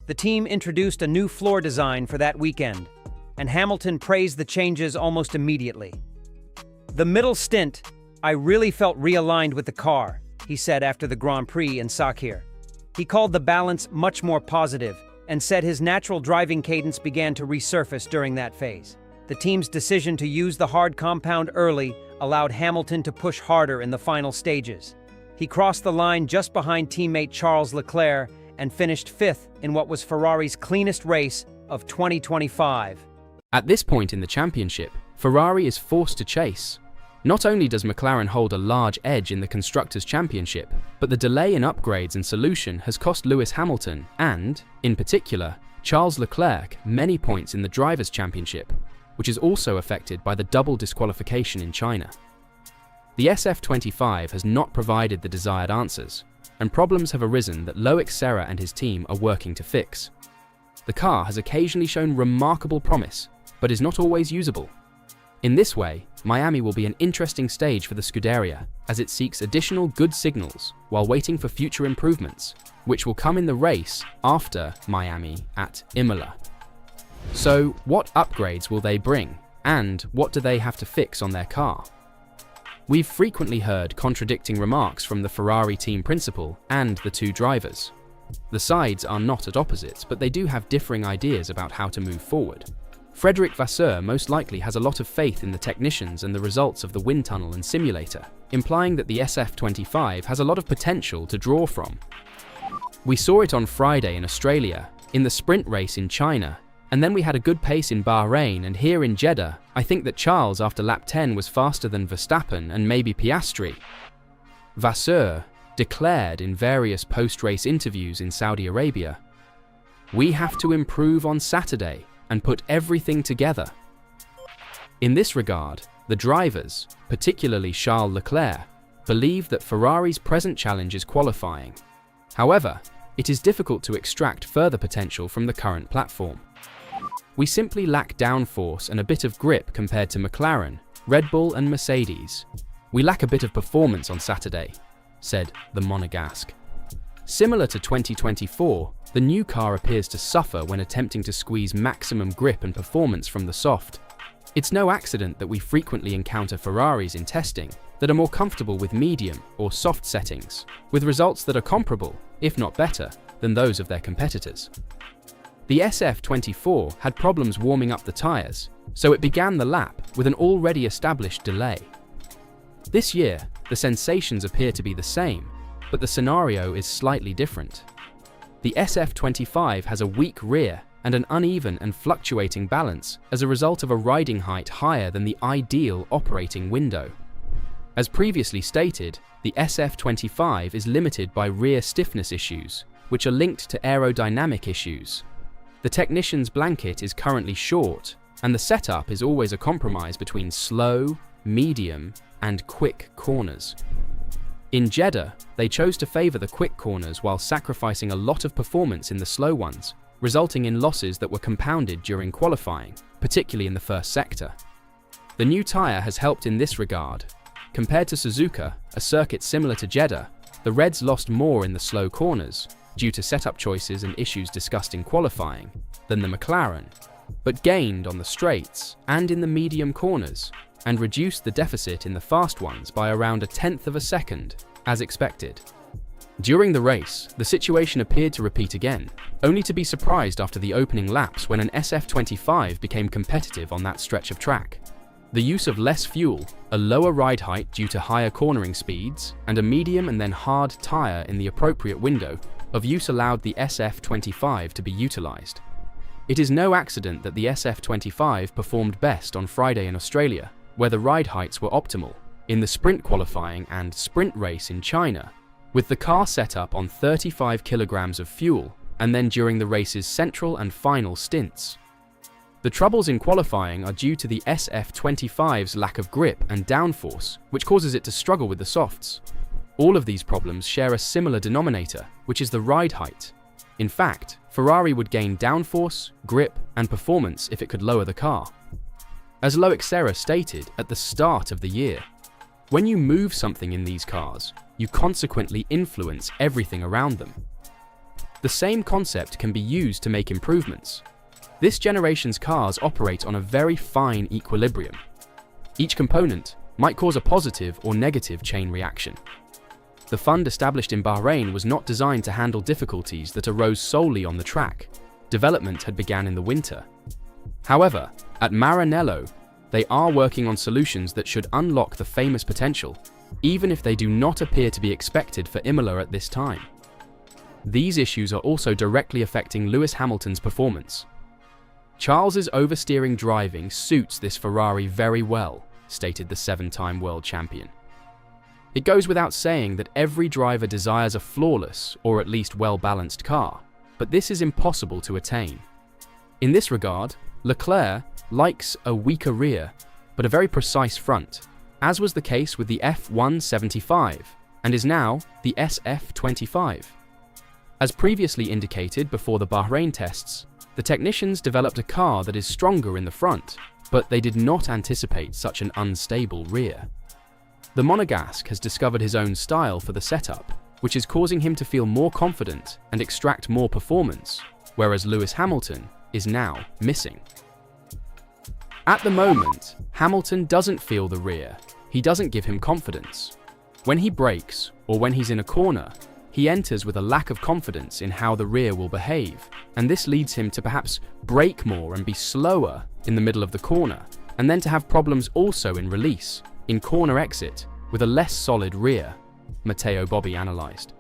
the team introduced a new floor design for that weekend, and Hamilton praised the changes almost immediately. "The middle stint, I really felt realigned with the car," he said after the Grand Prix in Sakir. He called the balance much more positive and said his natural driving cadence began to resurface during that phase. The team's decision to use the hard compound early allowed Hamilton to push harder in the final stages. He crossed the line just behind teammate Charles Leclerc and finished fifth in what was Ferrari's cleanest race of 2025. At this point in the championship, Ferrari is forced to chase. Not only does McLaren hold a large edge in the Constructors' Championship, but the delay in upgrades and solution has cost Lewis Hamilton and, in particular, Charles Leclerc many points in the Drivers' Championship, which is also affected by the double disqualification in China. The SF25 has not provided the desired answers, and problems have arisen that Loic Serra and his team are working to fix. The car has occasionally shown remarkable promise, but is not always usable. In this way, Miami will be an interesting stage for the Scuderia as it seeks additional good signals while waiting for future improvements, which will come in the race after Miami at Imola. So, what upgrades will they bring, and what do they have to fix on their car? We've frequently heard contradicting remarks from the Ferrari team principal and the two drivers. The sides are not at opposites, but they do have differing ideas about how to move forward. Frédéric Vasseur most likely has a lot of faith in the technicians and the results of the wind tunnel and simulator, implying that the SF25 has a lot of potential to draw from. We saw it on Friday in Australia, in the sprint race in China, and then we had a good pace in Bahrain, and here in Jeddah, I think that Charles after lap 10 was faster than Verstappen and maybe Piastri. Vasseur declared in various post-race interviews in Saudi Arabia, "We have to improve on Saturday and put everything together." In this regard, the drivers, particularly Charles Leclerc, believe that Ferrari's present challenge is qualifying. However, it is difficult to extract further potential from the current platform. "We simply lack downforce and a bit of grip compared to McLaren, Red Bull and Mercedes. We lack a bit of performance on Saturday," said the Monegasque. Similar to 2024, the new car appears to suffer when attempting to squeeze maximum grip and performance from the soft. It's no accident that we frequently encounter Ferraris in testing that are more comfortable with medium or soft settings, with results that are comparable, if not better, than those of their competitors. The SF24 had problems warming up the tyres, so it began the lap with an already established delay. This year, the sensations appear to be the same, but the scenario is slightly different. The SF25 has a weak rear and an uneven and fluctuating balance as a result of a riding height higher than the ideal operating window. As previously stated, the SF25 is limited by rear stiffness issues, which are linked to aerodynamic issues. The technician's blanket is currently short, and the setup is always a compromise between slow, medium, and quick corners. In Jeddah, they chose to favour the quick corners while sacrificing a lot of performance in the slow ones, resulting in losses that were compounded during qualifying, particularly in the first sector. The new tyre has helped in this regard. Compared to Suzuka, a circuit similar to Jeddah, the Reds lost more in the slow corners, due to setup choices and issues discussed in qualifying, than the McLaren, but gained on the straights and in the medium corners, and reduced the deficit in the fast ones by around 1/10 of a second, as expected. During the race, the situation appeared to repeat again, only to be surprised after the opening laps when an SF25 became competitive on that stretch of track. The use of less fuel, a lower ride height due to higher cornering speeds, and a medium and then hard tyre in the appropriate window of use allowed the SF25 to be utilised. It is no accident that the SF25 performed best on Friday in Australia, where the ride heights were optimal, in the sprint qualifying and sprint race in China, with the car set up on 35 kilograms of fuel, and then during the race's central and final stints. The troubles in qualifying are due to the SF25's lack of grip and downforce, which causes it to struggle with the softs. All of these problems share a similar denominator, which is the ride height. In fact, Ferrari would gain downforce, grip, and performance if it could lower the car. As Loic Serra stated at the start of the year, when you move something in these cars, you consequently influence everything around them. The same concept can be used to make improvements. This generation's cars operate on a very fine equilibrium. Each component might cause a positive or negative chain reaction. The fund established in Bahrain was not designed to handle difficulties that arose solely on the track. Development had begun in the winter. However, at Maranello, they are working on solutions that should unlock the famous potential, even if they do not appear to be expected for Imola at this time. These issues are also directly affecting Lewis Hamilton's performance. Charles's oversteering driving suits this Ferrari very well, stated the 7-time world champion. It goes without saying that every driver desires a flawless, or at least well-balanced car, but this is impossible to attain. In this regard, Leclerc likes a weaker rear, but a very precise front, as was the case with the F175, and is now the SF25. As previously indicated before the Bahrain tests, the technicians developed a car that is stronger in the front, but they did not anticipate such an unstable rear. The Monegasque has discovered his own style for the setup, which is causing him to feel more confident and extract more performance, whereas Lewis Hamilton is now missing. At the moment, Hamilton doesn't feel the rear. He doesn't give him confidence. When he brakes, or when he's in a corner, he enters with a lack of confidence in how the rear will behave, and this leads him to perhaps brake more and be slower in the middle of the corner, and then to have problems also in release, in corner exit, with a less solid rear, Matteo Bobby analysed.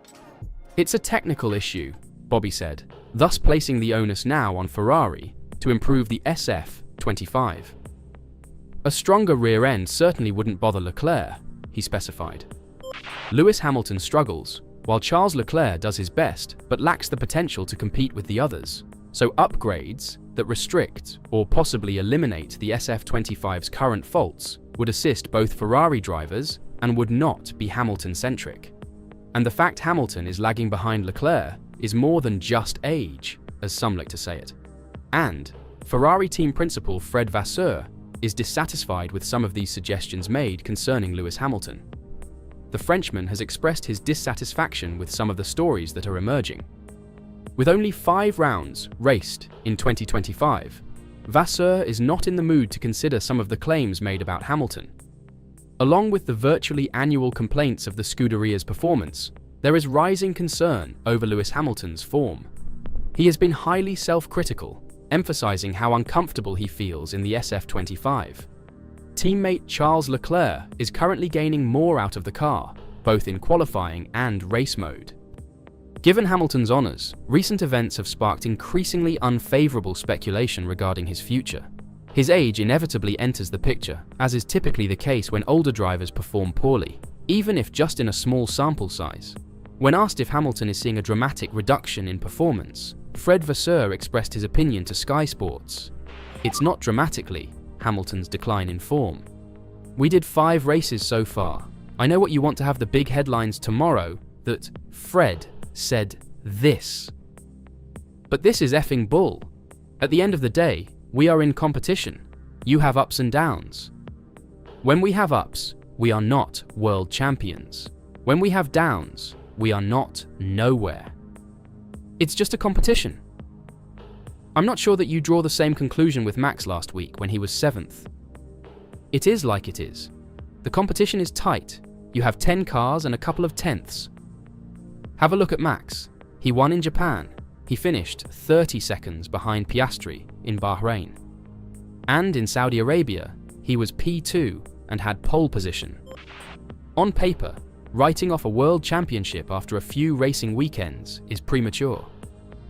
It's a technical issue, Bobby said, thus placing the onus now on Ferrari to improve the SF25. A stronger rear end certainly wouldn't bother Leclerc, he specified. Lewis Hamilton struggles, while Charles Leclerc does his best but lacks the potential to compete with the others, so upgrades that restrict or possibly eliminate the SF25's current faults would assist both Ferrari drivers and would not be Hamilton-centric. And the fact Hamilton is lagging behind Leclerc is more than just age, as some like to say it. And Ferrari team principal Fred Vasseur is dissatisfied with some of these suggestions made concerning Lewis Hamilton. The Frenchman has expressed his dissatisfaction with some of the stories that are emerging. With only 5 rounds raced in 2025, Vasseur is not in the mood to consider some of the claims made about Hamilton. Along with the virtually annual complaints of the Scuderia's performance, there is rising concern over Lewis Hamilton's form. He has been highly self-critical, emphasizing how uncomfortable he feels in the SF25. Teammate Charles Leclerc is currently gaining more out of the car, both in qualifying and race mode. Given Hamilton's honours, recent events have sparked increasingly unfavourable speculation regarding his future. His age inevitably enters the picture, as is typically the case when older drivers perform poorly, even if just in a small sample size. When asked if Hamilton is seeing a dramatic reduction in performance, Fred Vasseur expressed his opinion to Sky Sports. It's not dramatically Hamilton's decline in form. We did 5 races so far. I know what you want to have the big headlines tomorrow, that Fred said this. But this is effing bull. At the end of the day, we are in competition. You have ups and downs. When we have ups, we are not world champions. When we have downs, we are not nowhere. It's just a competition. I'm not sure that you draw the same conclusion with Max last week when he was 7th. It is like it is. The competition is tight. You have 10 cars and a couple of tenths. Have a look at Max. He won in Japan. He finished 30 seconds behind Piastri in Bahrain. And in Saudi Arabia, he was P2 and had pole position. On paper, writing off a world championship after a few racing weekends is premature.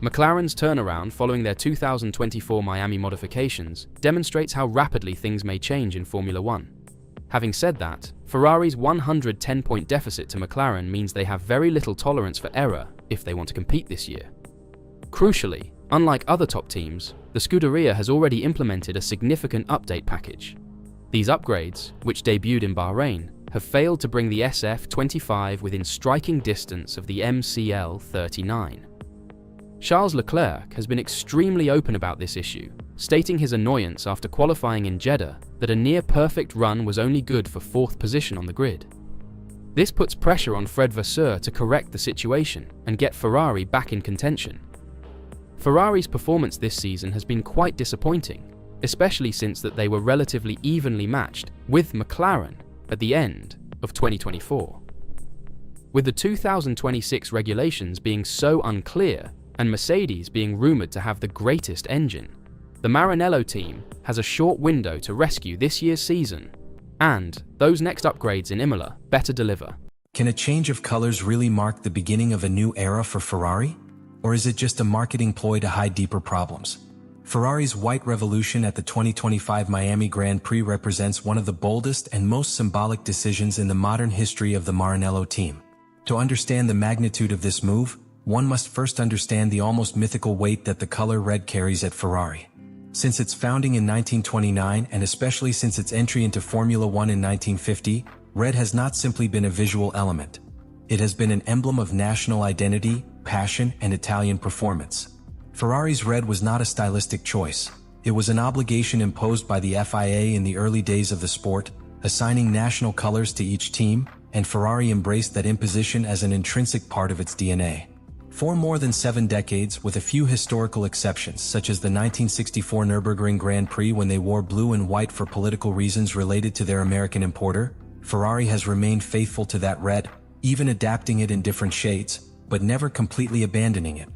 McLaren's turnaround following their 2024 Miami modifications demonstrates how rapidly things may change in Formula One. Having said that, Ferrari's 110-point deficit to McLaren means they have very little tolerance for error if they want to compete this year. Crucially, unlike other top teams, the Scuderia has already implemented a significant update package. These upgrades, which debuted in Bahrain, have failed to bring the SF25 within striking distance of the MCL39. Charles Leclerc has been extremely open about this issue, stating his annoyance after qualifying in Jeddah that a near-perfect run was only good for 4th position on the grid. This puts pressure on Fred Vasseur to correct the situation and get Ferrari back in contention. Ferrari's performance this season has been quite disappointing, especially since that they were relatively evenly matched with McLaren at the end of 2024. With the 2026 regulations being so unclear and Mercedes being rumoured to have the greatest engine, the Maranello team has a short window to rescue this year's season, and those next upgrades in Imola better deliver. Can a change of colors really mark the beginning of a new era for Ferrari? Or is it just a marketing ploy to hide deeper problems? Ferrari's white revolution at the 2025 Miami Grand Prix represents one of the boldest and most symbolic decisions in the modern history of the Maranello team. To understand the magnitude of this move, one must first understand the almost mythical weight that the color red carries at Ferrari. Since its founding in 1929 and especially since its entry into Formula One in 1950, red has not simply been a visual element. It has been an emblem of national identity, passion, and Italian performance. Ferrari's red was not a stylistic choice. It was an obligation imposed by the FIA in the early days of the sport, assigning national colors to each team, and Ferrari embraced that imposition as an intrinsic part of its DNA. For more than 7 decades, with a few historical exceptions, such as the 1964 Nürburgring Grand Prix when they wore blue and white for political reasons related to their American importer, Ferrari has remained faithful to that red, even adapting it in different shades, but never completely abandoning it.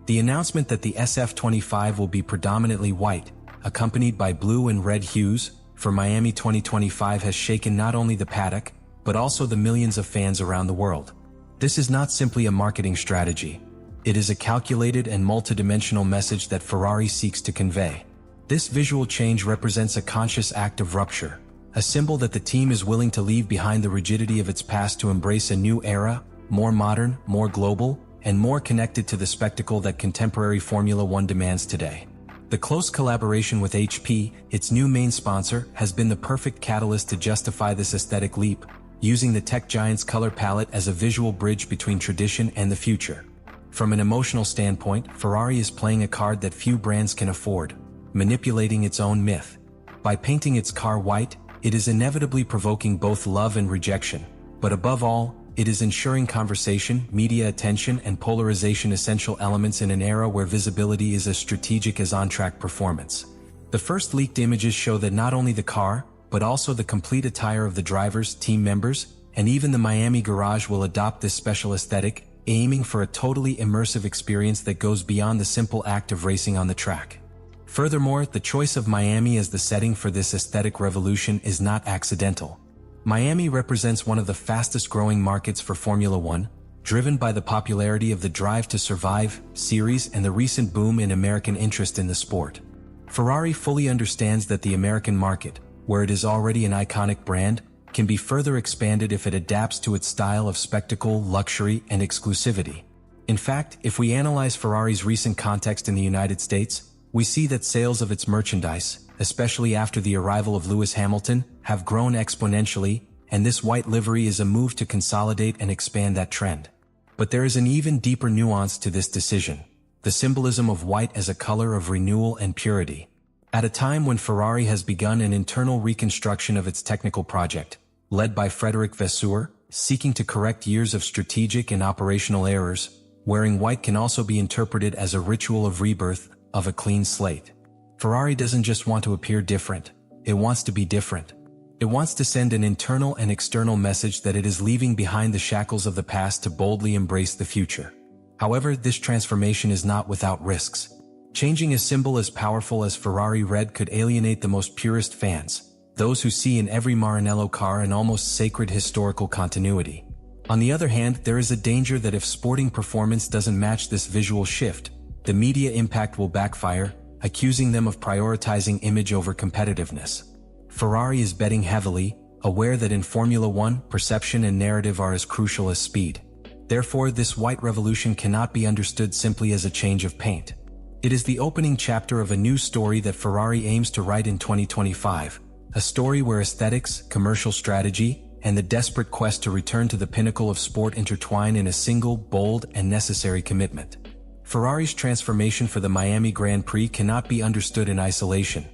The announcement that the SF25 will be predominantly white, accompanied by blue and red hues, for Miami 2025 has shaken not only the paddock, but also the millions of fans around the world. This is not simply a marketing strategy. It is a calculated and multidimensional message that Ferrari seeks to convey. This visual change represents a conscious act of rupture, a symbol that the team is willing to leave behind the rigidity of its past to embrace a new era, more modern, more global, and more connected to the spectacle that contemporary Formula One demands today. The close collaboration with HP, its new main sponsor, has been the perfect catalyst to justify this aesthetic leap, using the tech giant's color palette as a visual bridge between tradition and the future. From an emotional standpoint, Ferrari is playing a card that few brands can afford, manipulating its own myth. By painting its car white, it is inevitably provoking both love and rejection, but above all, it is ensuring conversation, media attention, and polarization essential elements in an era where visibility is as strategic as on-track performance. The first leaked images show that not only the car, but also the complete attire of the drivers, team members, and even the Miami garage will adopt this special aesthetic, aiming for a totally immersive experience that goes beyond the simple act of racing on the track. Furthermore, the choice of Miami as the setting for this aesthetic revolution is not accidental. Miami represents one of the fastest-growing markets for Formula One, driven by the popularity of the Drive to Survive series and the recent boom in American interest in the sport. Ferrari fully understands that the American market, where it is already an iconic brand, can be further expanded if it adapts to its style of spectacle, luxury, and exclusivity. In fact, if we analyze Ferrari's recent context in the United States, we see that sales of its merchandise, especially after the arrival of Lewis Hamilton, have grown exponentially, and this white livery is a move to consolidate and expand that trend. But there is an even deeper nuance to this decision: the symbolism of white as a color of renewal and purity. At a time when Ferrari has begun an internal reconstruction of its technical project, led by Frédéric Vasseur, seeking to correct years of strategic and operational errors, wearing white can also be interpreted as a ritual of rebirth, of a clean slate. Ferrari doesn't just want to appear different, it wants to be different. It wants to send an internal and external message that it is leaving behind the shackles of the past to boldly embrace the future. However, this transformation is not without risks. Changing a symbol as powerful as Ferrari red could alienate the most purist fans, those who see in every Maranello car an almost sacred historical continuity. On the other hand, there is a danger that if sporting performance doesn't match this visual shift, the media impact will backfire, accusing them of prioritizing image over competitiveness. Ferrari is betting heavily, aware that in Formula One, perception and narrative are as crucial as speed. Therefore, this white revolution cannot be understood simply as a change of paint. It is the opening chapter of a new story that Ferrari aims to write in 2025, a story where aesthetics, commercial strategy, and the desperate quest to return to the pinnacle of sport intertwine in a single, bold, and necessary commitment. Ferrari's transformation for the Miami Grand Prix cannot be understood in isolation.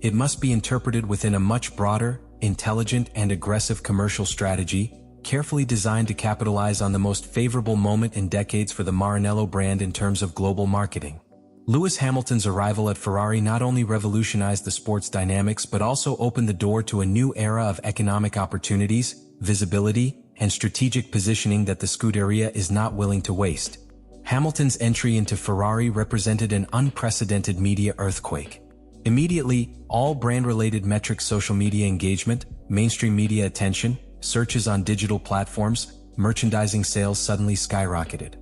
It must be interpreted within a much broader, intelligent, and aggressive commercial strategy, carefully designed to capitalize on the most favorable moment in decades for the Maranello brand in terms of global marketing. Lewis Hamilton's arrival at Ferrari not only revolutionized the sport's dynamics but also opened the door to a new era of economic opportunities, visibility, and strategic positioning that the Scuderia is not willing to waste. Hamilton's entry into Ferrari represented an unprecedented media earthquake. Immediately, all brand-related metrics, social media engagement, mainstream media attention, searches on digital platforms, merchandising sales suddenly skyrocketed.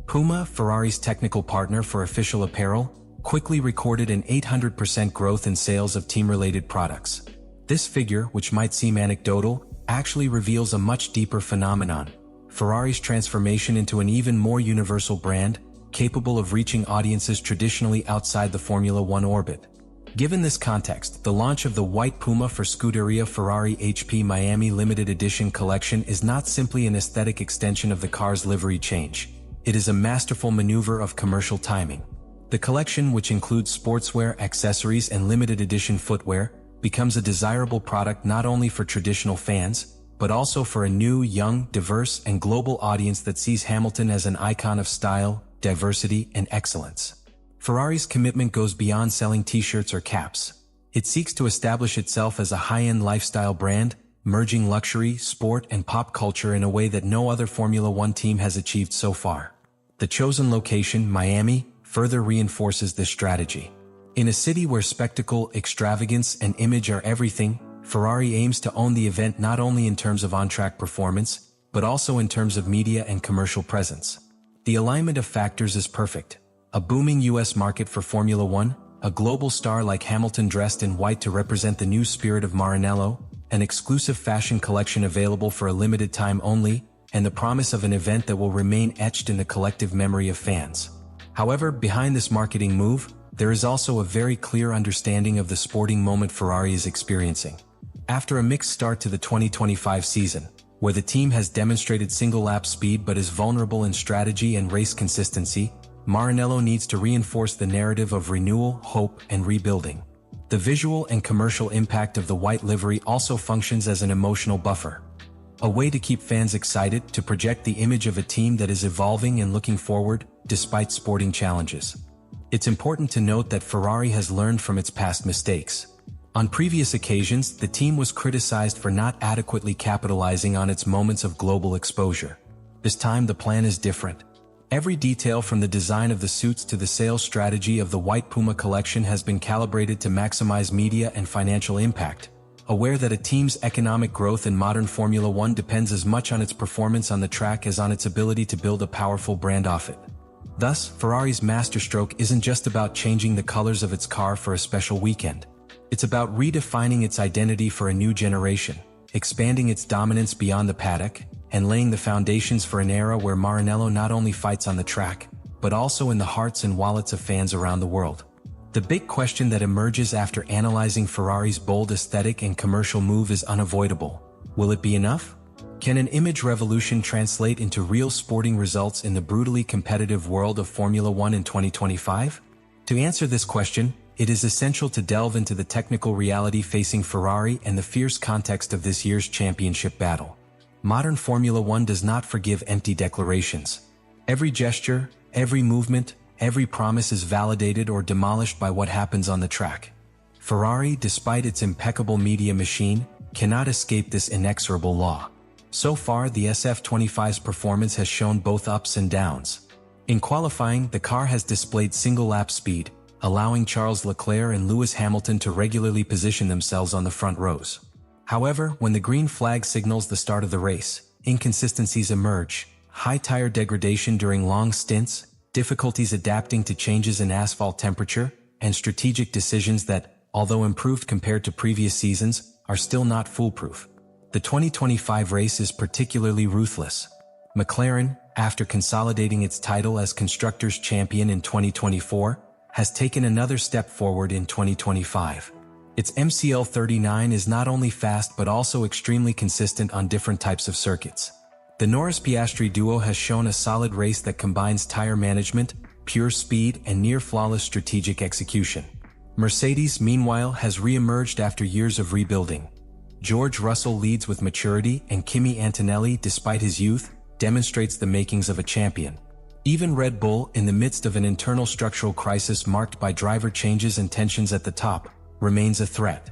Puma, Ferrari's technical partner for official apparel, quickly recorded an 800% growth in sales of team-related products. This figure, which might seem anecdotal, actually reveals a much deeper phenomenon: Ferrari's transformation into an even more universal brand, capable of reaching audiences traditionally outside the Formula One orbit. Given this context, the launch of the white Puma for Scuderia Ferrari HP Miami limited edition collection is not simply an aesthetic extension of the car's livery change. It is a masterful maneuver of commercial timing. The collection, which includes sportswear, accessories, and limited edition footwear, becomes a desirable product not only for traditional fans, but also for a new, young, diverse, and global audience that sees Hamilton as an icon of style, diversity, and excellence. Ferrari's commitment goes beyond selling t-shirts or caps. It seeks to establish itself as a high-end lifestyle brand, merging luxury, sport, and pop culture in a way that no other Formula One team has achieved so far. The chosen location, Miami, further reinforces this strategy. In a city where spectacle, extravagance, and image are everything, Ferrari aims to own the event not only in terms of on-track performance, but also in terms of media and commercial presence. The alignment of factors is perfect. A booming US market for Formula One, a global star like Hamilton dressed in white to represent the new spirit of Maranello, an exclusive fashion collection available for a limited time only, and the promise of an event that will remain etched in the collective memory of fans. However, behind this marketing move, there is also a very clear understanding of the sporting moment Ferrari is experiencing. After a mixed start to the 2025 season, where the team has demonstrated single-lap speed but is vulnerable in strategy and race consistency, Maranello needs to reinforce the narrative of renewal, hope, and rebuilding. The visual and commercial impact of the white livery also functions as an emotional buffer. A way to keep fans excited, to project the image of a team that is evolving and looking forward, despite sporting challenges. It's important to note that Ferrari has learned from its past mistakes. On previous occasions, the team was criticized for not adequately capitalizing on its moments of global exposure. This time the plan is different. Every detail from the design of the suits to the sales strategy of the White Puma collection has been calibrated to maximize media and financial impact, aware that a team's economic growth in modern Formula One depends as much on its performance on the track as on its ability to build a powerful brand off it. Thus, Ferrari's masterstroke isn't just about changing the colors of its car for a special weekend. It's about redefining its identity for a new generation, expanding its dominance beyond the paddock, and laying the foundations for an era where Maranello not only fights on the track, but also in the hearts and wallets of fans around the world. The big question that emerges after analyzing Ferrari's bold aesthetic and commercial move is unavoidable. Will it be enough? Can an image revolution translate into real sporting results in the brutally competitive world of Formula One in 2025? To answer this question, it is essential to delve into the technical reality facing Ferrari and the fierce context of this year's championship battle. Modern Formula One does not forgive empty declarations. Every gesture, every movement, every promise is validated or demolished by what happens on the track. Ferrari, despite its impeccable media machine, cannot escape this inexorable law. So far, the SF25's performance has shown both ups and downs. In qualifying, the car has displayed single-lap speed, allowing Charles Leclerc and Lewis Hamilton to regularly position themselves on the front rows. However, when the green flag signals the start of the race, inconsistencies emerge: high tire degradation during long stints, difficulties adapting to changes in asphalt temperature, and strategic decisions that, although improved compared to previous seasons, are still not foolproof. The 2025 race is particularly ruthless. McLaren, after consolidating its title as Constructors' Champion in 2024, has taken another step forward in 2025. Its MCL39 is not only fast but also extremely consistent on different types of circuits. The Norris-Piastri duo has shown a solid race that combines tire management, pure speed, and near-flawless strategic execution. Mercedes, meanwhile, has re-emerged after years of rebuilding. George Russell leads with maturity, and Kimi Antonelli, despite his youth, demonstrates the makings of a champion. Even Red Bull, in the midst of an internal structural crisis marked by driver changes and tensions at the top, remains a threat.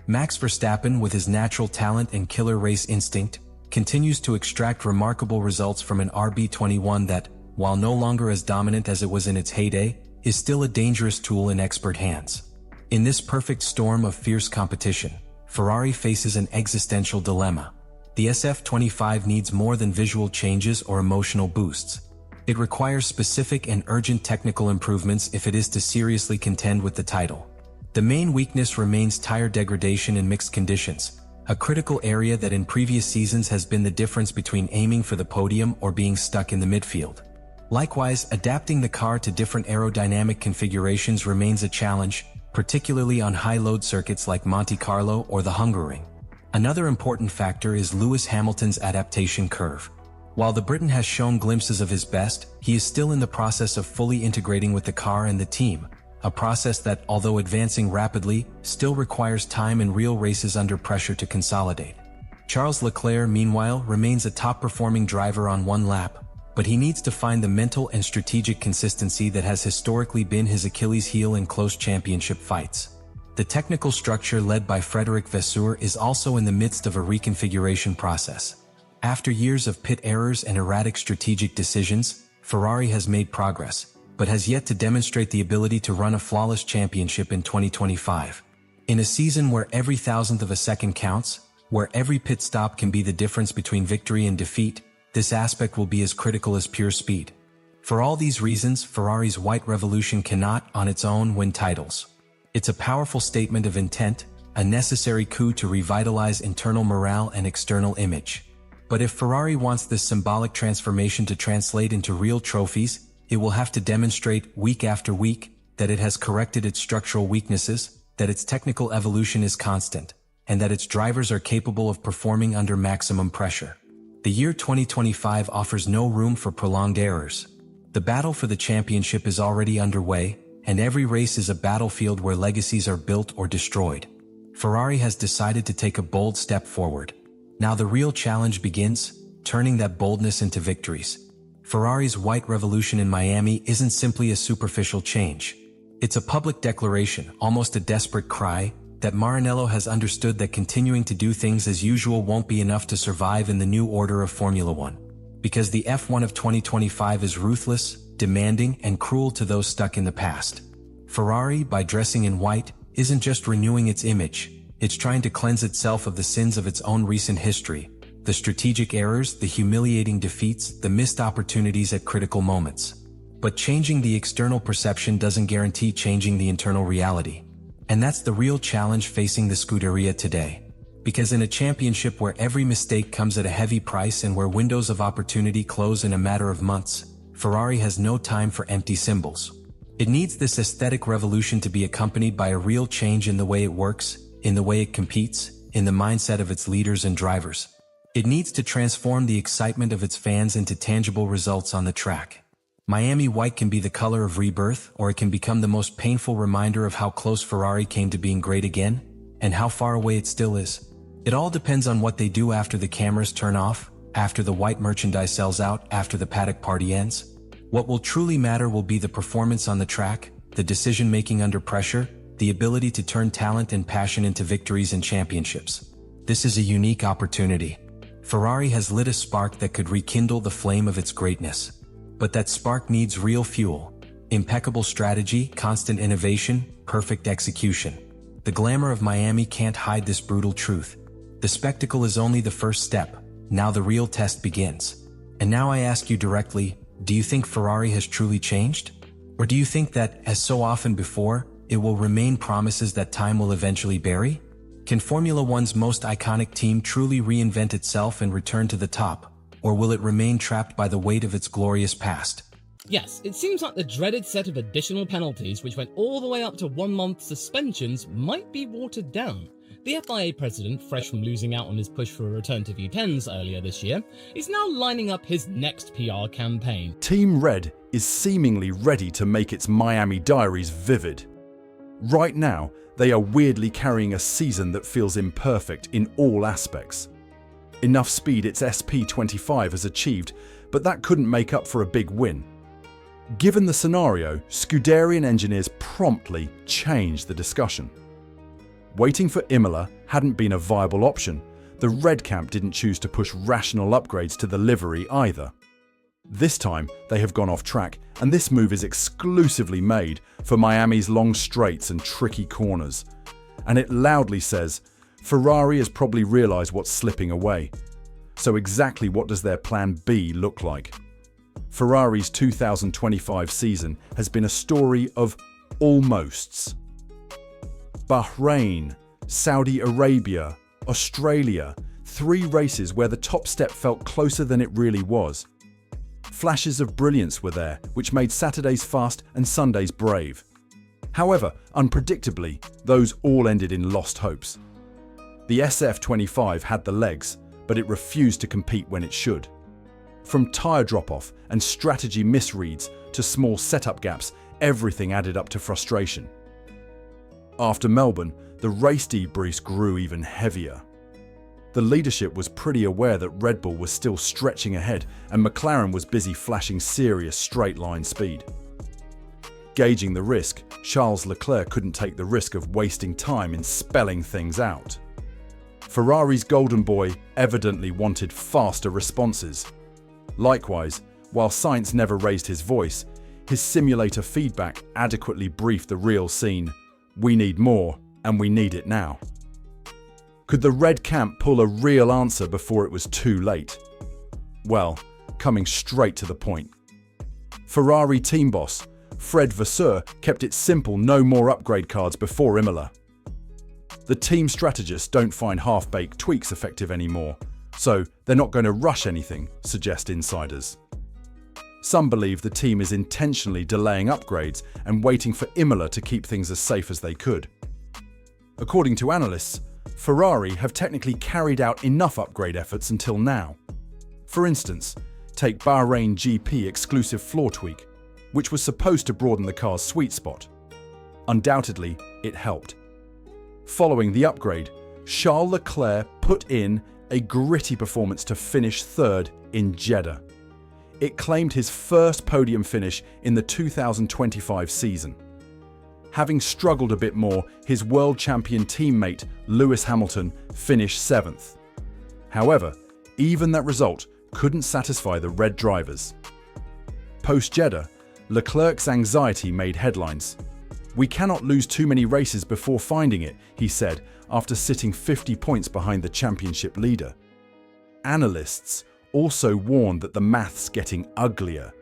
Max Verstappen, with his natural talent and killer race instinct, continues to extract remarkable results from an RB21 that, while no longer as dominant as it was in its heyday, is still a dangerous tool in expert hands. In this perfect storm of fierce competition, Ferrari faces an existential dilemma. The SF25 needs more than visual changes or emotional boosts. It requires specific and urgent technical improvements if it is to seriously contend with the title. The main weakness remains tire degradation in mixed conditions, a critical area that in previous seasons has been the difference between aiming for the podium or being stuck in the midfield. Likewise, adapting the car to different aerodynamic configurations remains a challenge, particularly on high-load circuits like Monte Carlo or the Hungaroring. Another important factor is Lewis Hamilton's adaptation curve. While the Briton has shown glimpses of his best, he is still in the process of fully integrating with the car and the team, a process that, although advancing rapidly, still requires time and real races under pressure to consolidate. Charles Leclerc, meanwhile, remains a top-performing driver on one lap, but he needs to find the mental and strategic consistency that has historically been his Achilles heel in close championship fights. The technical structure led by Frédéric Vasseur is also in the midst of a reconfiguration process. After years of pit errors and erratic strategic decisions, Ferrari has made progress, but has yet to demonstrate the ability to run a flawless championship in 2025. In a season where every thousandth of a second counts, where every pit stop can be the difference between victory and defeat, this aspect will be as critical as pure speed. For all these reasons, Ferrari's white revolution cannot, on its own, win titles. It's a powerful statement of intent, a necessary coup to revitalize internal morale and external image. But if Ferrari wants this symbolic transformation to translate into real trophies, it will have to demonstrate, week after week, that it has corrected its structural weaknesses, that its technical evolution is constant, and that its drivers are capable of performing under maximum pressure. The year 2025 offers no room for prolonged errors. The battle for the championship is already underway, and every race is a battlefield where legacies are built or destroyed. Ferrari has decided to take a bold step forward. Now the real challenge begins, turning that boldness into victories. Ferrari's white revolution in Miami isn't simply a superficial change. It's a public declaration, almost a desperate cry, that Maranello has understood that continuing to do things as usual won't be enough to survive in the new order of Formula One. Because the F1 of 2025 is ruthless, demanding, and cruel to those stuck in the past. Ferrari, by dressing in white, isn't just renewing its image, it's trying to cleanse itself of the sins of its own recent history, the strategic errors, the humiliating defeats, the missed opportunities at critical moments. But changing the external perception doesn't guarantee changing the internal reality. And that's the real challenge facing the Scuderia today. Because in a championship where every mistake comes at a heavy price and where windows of opportunity close in a matter of months, Ferrari has no time for empty symbols. It needs this aesthetic revolution to be accompanied by a real change in the way it works, in the way it competes, in the mindset of its leaders and drivers. It needs to transform the excitement of its fans into tangible results on the track. Miami white can be the color of rebirth, or it can become the most painful reminder of how close Ferrari came to being great again, and how far away it still is. It all depends on what they do after the cameras turn off, after the white merchandise sells out, after the paddock party ends. What will truly matter will be the performance on the track, the decision-making under pressure, the ability to turn talent and passion into victories and championships. This is a unique opportunity. Ferrari has lit a spark that could rekindle the flame of its greatness. But that spark needs real fuel, impeccable strategy, constant innovation, perfect execution. The glamour of Miami can't hide this brutal truth. The spectacle is only the first step. Now the real test begins. And now I ask you directly, do you think Ferrari has truly changed? Or do you think that, as so often before, it will remain promises that time will eventually bury? Can Formula One's most iconic team truly reinvent itself and return to the top? Or will it remain trapped by the weight of its glorious past? Yes, it seems like the dreaded set of additional penalties, which went all the way up to 1-month suspensions, might be watered down. The FIA president, fresh from losing out on his push for a return to V10s earlier this year, is now lining up his next PR campaign. Team Red is seemingly ready to make its Miami diaries vivid. Right now, they are weirdly carrying a season that feels imperfect in all aspects. Enough speed its SP25 has achieved, but that couldn't make up for a big win. Given the scenario, Scuderian engineers promptly changed the discussion. Waiting for Imola hadn't been a viable option. The Red Camp didn't choose to push rational upgrades to the livery either. This time, they have gone off track, and this move is exclusively made for Miami's long straights and tricky corners. And it loudly says, Ferrari has probably realised what's slipping away. So exactly what does their plan B look like? Ferrari's 2025 season has been a story of almosts. Bahrain, Saudi Arabia, Australia, 3 races where the top step felt closer than it really was. Flashes of brilliance were there, which made Saturdays fast and Sundays brave. However, unpredictably, those all ended in lost hopes. The SF25 had the legs, but it refused to compete when it should. From tyre drop-off and strategy misreads to small setup gaps, everything added up to frustration. After Melbourne, the race debriefs grew even heavier. The leadership was pretty aware that Red Bull was still stretching ahead and McLaren was busy flashing serious straight-line speed. Gauging the risk, Charles Leclerc couldn't take the risk of wasting time in spelling things out. Ferrari's golden boy evidently wanted faster responses. Likewise, while Sainz never raised his voice, his simulator feedback adequately briefed the real scene. We need more, and we need it now. Could the Red Camp pull a real answer before it was too late? Well, coming straight to the point. Ferrari team boss, Fred Vasseur, kept it simple, no more upgrade cards before Imola. The team strategists don't find half-baked tweaks effective anymore, so they're not going to rush anything, suggest insiders. Some believe the team is intentionally delaying upgrades and waiting for Imola to keep things as safe as they could. According to analysts, Ferrari have technically carried out enough upgrade efforts until now. For instance, take Bahrain GP exclusive floor tweak, which was supposed to broaden the car's sweet spot. Undoubtedly, it helped. Following the upgrade, Charles Leclerc put in a gritty performance to finish third in Jeddah. It claimed his first podium finish in the 2025 season. Having struggled a bit more, his world champion teammate Lewis Hamilton finished 7th. However, even that result couldn't satisfy the red drivers. Post-Jeddah, Leclerc's anxiety made headlines. "We cannot lose too many races before finding it," he said, after sitting 50 points behind the championship leader. Analysts also warned that the math's getting uglier.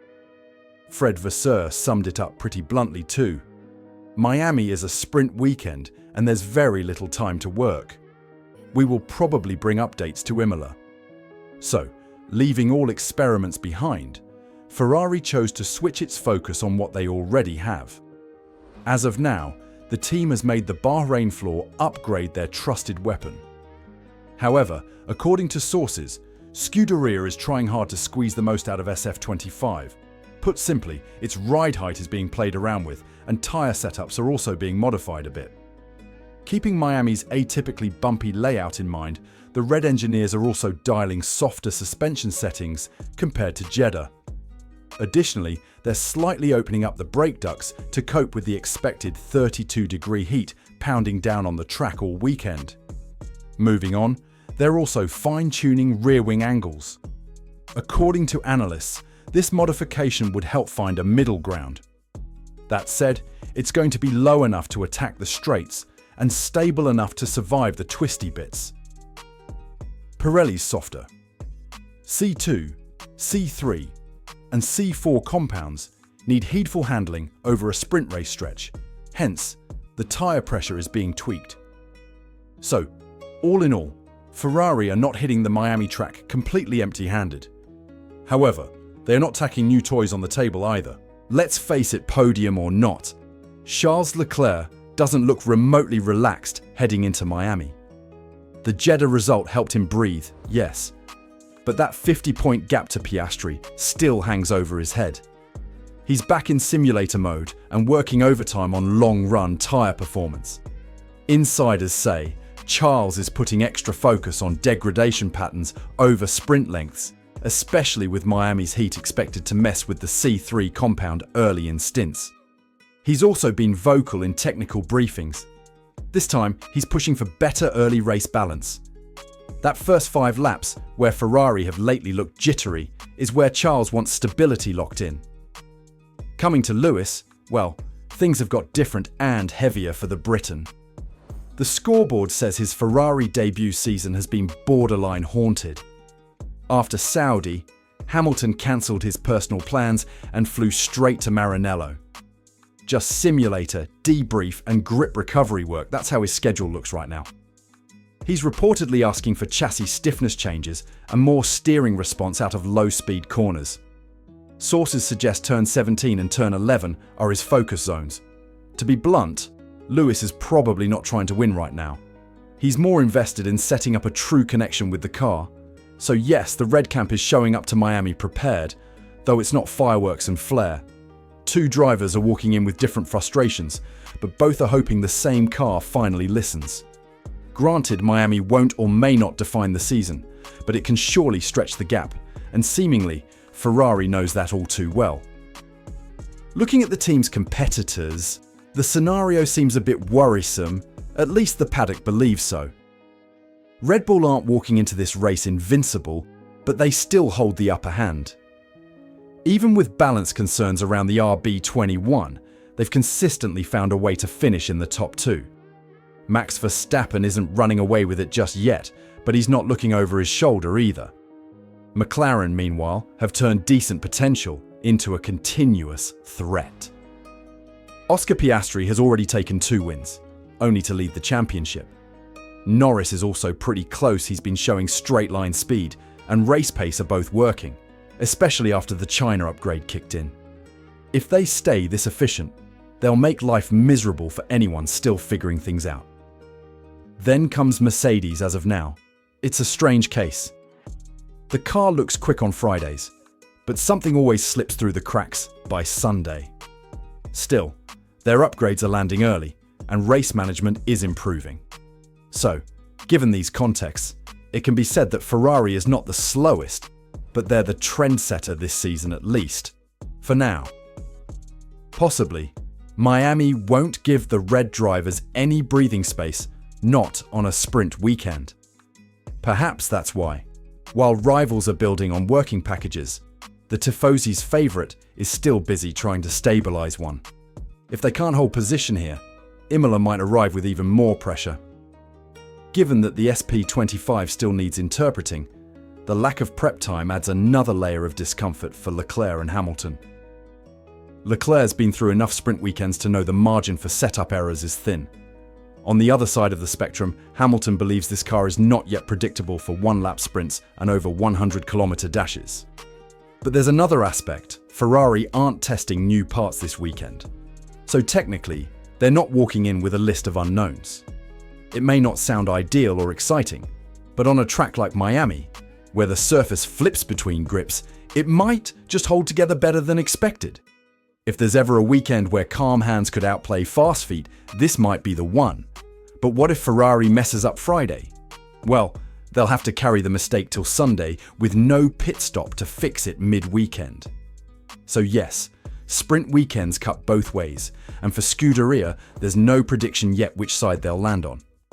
Fred Vasseur summed it up pretty bluntly too. Miami is a sprint weekend and there's very little time to work. We will probably bring updates to Imola. So, leaving all experiments behind, Ferrari chose to switch its focus on what they already have. As of now, the team has made the Bahrain floor upgrade their trusted weapon. However, according to sources, Scuderia is trying hard to squeeze the most out of SF25. Put simply, its ride height is being played around with, and tyre setups are also being modified a bit. Keeping Miami's atypically bumpy layout in mind, the Red engineers are also dialing softer suspension settings compared to Jeddah. Additionally, they're slightly opening up the brake ducts to cope with the expected 32-degree heat pounding down on the track all weekend. Moving on, they're also fine-tuning rear-wing angles. According to analysts, this modification would help find a middle ground. That said, it's going to be low enough to attack the straights and stable enough to survive the twisty bits. Pirelli's softer. C2, C3, and C4 compounds need heedful handling over a sprint race stretch, hence, the tyre pressure is being tweaked. So, all in all, Ferrari are not hitting the Miami track completely empty-handed. However, they are not tacking new toys on the table either. Let's face it, podium or not, Charles Leclerc doesn't look remotely relaxed heading into Miami. The Jeddah result helped him breathe, yes, but that 50-point gap to Piastri still hangs over his head. He's back in simulator mode and working overtime on long-run tyre performance. Insiders say Charles is putting extra focus on degradation patterns over sprint lengths, especially with Miami's heat expected to mess with the C3 compound early in stints. He's also been vocal in technical briefings. This time, he's pushing for better early race balance. That first 5 laps, where Ferrari have lately looked jittery, is where Charles wants stability locked in. Coming to Lewis, well, things have got different and heavier for the Briton. The scoreboard says his Ferrari debut season has been borderline haunted. After Saudi, Hamilton cancelled his personal plans and flew straight to Maranello. Just simulator, debrief and grip recovery work, that's how his schedule looks right now. He's reportedly asking for chassis stiffness changes and more steering response out of low-speed corners. Sources suggest turn 17 and turn 11 are his focus zones. To be blunt, Lewis is probably not trying to win right now. He's more invested in setting up a true connection with the car. So yes, the Red Camp is showing up to Miami prepared, though it's not fireworks and flair. 2 drivers are walking in with different frustrations, but both are hoping the same car finally listens. Granted, Miami won't or may not define the season, but it can surely stretch the gap, and seemingly, Ferrari knows that all too well. Looking at the team's competitors, the scenario seems a bit worrisome, at least the paddock believes so. Red Bull aren't walking into this race invincible, but they still hold the upper hand. Even with balance concerns around the RB21, they've consistently found a way to finish in the top 2. Max Verstappen isn't running away with it just yet, but he's not looking over his shoulder either. McLaren, meanwhile, have turned decent potential into a continuous threat. Oscar Piastri has already taken 2 wins, only to lead the championship. Norris is also pretty close. He's been showing straight-line speed, and race pace are both working, especially after the China upgrade kicked in. If they stay this efficient, they'll make life miserable for anyone still figuring things out. Then comes Mercedes as of now. It's a strange case. The car looks quick on Fridays, but something always slips through the cracks by Sunday. Still, their upgrades are landing early, and race management is improving. So, given these contexts, it can be said that Ferrari is not the slowest, but they're the trendsetter this season at least, for now. Possibly, Miami won't give the red drivers any breathing space, not on a sprint weekend. Perhaps that's why, while rivals are building on working packages, the Tifosi's favourite is still busy trying to stabilise one. If they can't hold position here, Imola might arrive with even more pressure. Given that the SP25 still needs interpreting, the lack of prep time adds another layer of discomfort for Leclerc and Hamilton. Leclerc's been through enough sprint weekends to know the margin for setup errors is thin. On the other side of the spectrum, Hamilton believes this car is not yet predictable for one-lap sprints and over 100-kilometre dashes. But there's another aspect. Ferrari aren't testing new parts this weekend. So technically, they're not walking in with a list of unknowns. It may not sound ideal or exciting, but on a track like Miami, where the surface flips between grips, it might just hold together better than expected. If there's ever a weekend where calm hands could outplay fast feet, this might be the one. But what if Ferrari messes up Friday? Well, they'll have to carry the mistake till Sunday with no pit stop to fix it mid-weekend. So yes, sprint weekends cut both ways, and for Scuderia, there's no prediction yet which side they'll land on.